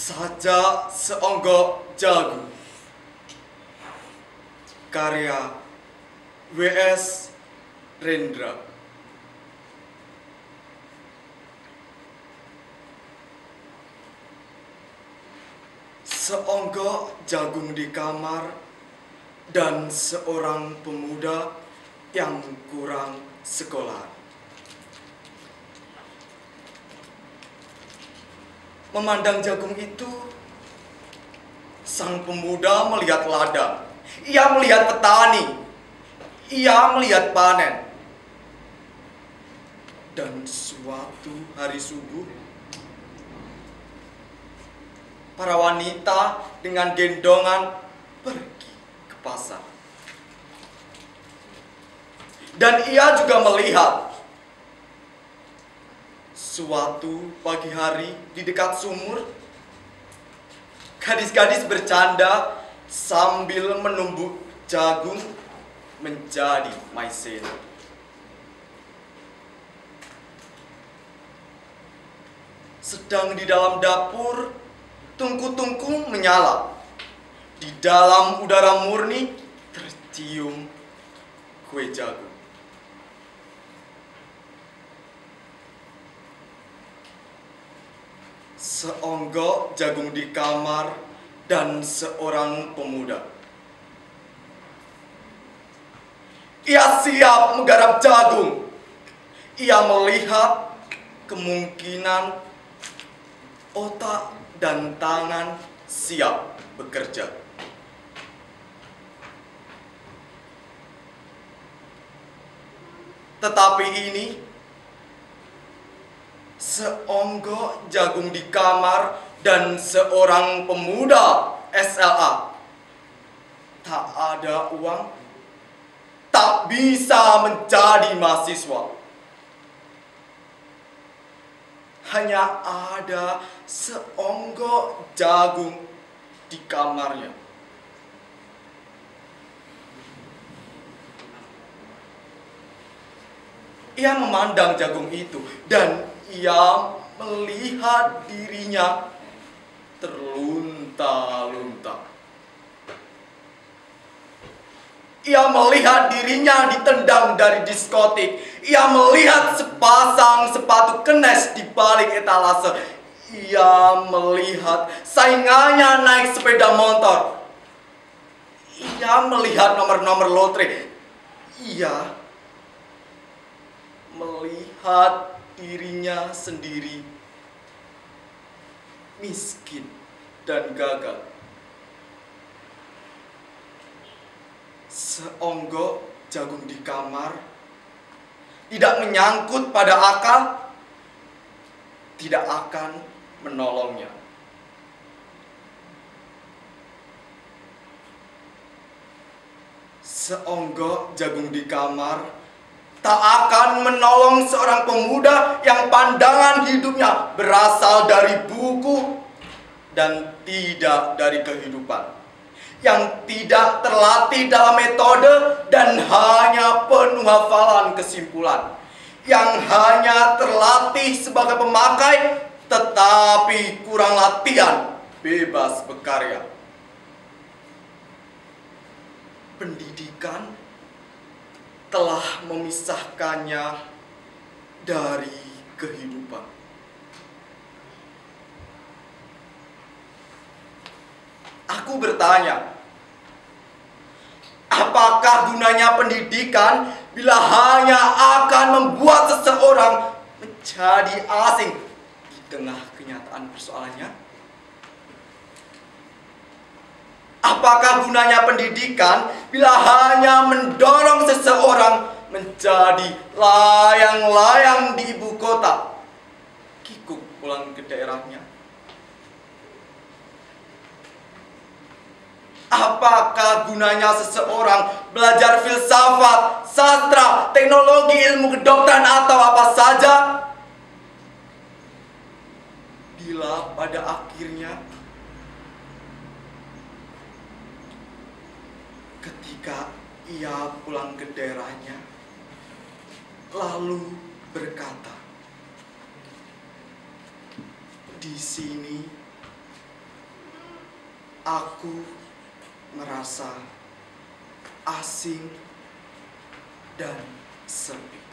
Saja Seonggok Jagung, karya W.S. Rendra. Seonggok jagung di kamar dan seorang pemuda yang kurang sekolah. Memandang jagung itu, sang pemuda melihat ladang. Ia melihat petani. Ia melihat panen. Dan suatu hari subuh, para wanita dengan gendongan pergi ke pasar. Dan ia juga melihat suatu pagi hari di dekat sumur, gadis-gadis bercanda sambil menumbuk jagung menjadi maizena. Sedang di dalam dapur, tungku-tungku menyala. Di dalam udara murni tercium kue jagung. Seonggok jagung di kamar dan seorang pemuda. Ia siap menggarap jagung. Ia melihat kemungkinan otak dan tangan siap bekerja. Tetapi ini, seonggok jagung di kamar dan seorang pemuda SLA. Tak ada uang, tak bisa menjadi mahasiswa. Hanya ada seonggok jagung di kamarnya. Ia memandang jagung itu dan ia melihat dirinya terlunta-lunta. Ia melihat dirinya ditendang dari diskotik. Ia melihat sepasang sepatu kenes di balik etalase. Ia melihat saingannya naik sepeda motor. Ia melihat nomor-nomor lotre. Ia melihat dirinya sendiri miskin dan gagal. Seonggok jagung di kamar tidak menyangkut pada akal, tidak akan menolongnya. Seonggok jagung di kamar tak akan menolong seorang pemuda yang pandangan hidupnya berasal dari buku dan tidak dari kehidupan. Yang tidak terlatih dalam metode dan hanya penuh hafalan kesimpulan. Yang hanya terlatih sebagai pemakai tetapi kurang latihan bebas berkarya. Pendidikan telah memisahkannya dari kehidupan. Aku bertanya, apakah gunanya pendidikan bila hanya akan membuat seseorang menjadi asing di tengah kenyataan persoalannya? Apakah gunanya pendidikan bila hanya mendorong seseorang menjadi layang-layang di ibu kota, kikuk pulang ke daerahnya? Apakah gunanya seseorang belajar filsafat, sastra, teknologi, ilmu kedokteran atau apa saja bila pada akhirnya ketika ia pulang ke daerahnya lalu berkata, di sini Aku merasa asing dan sepi.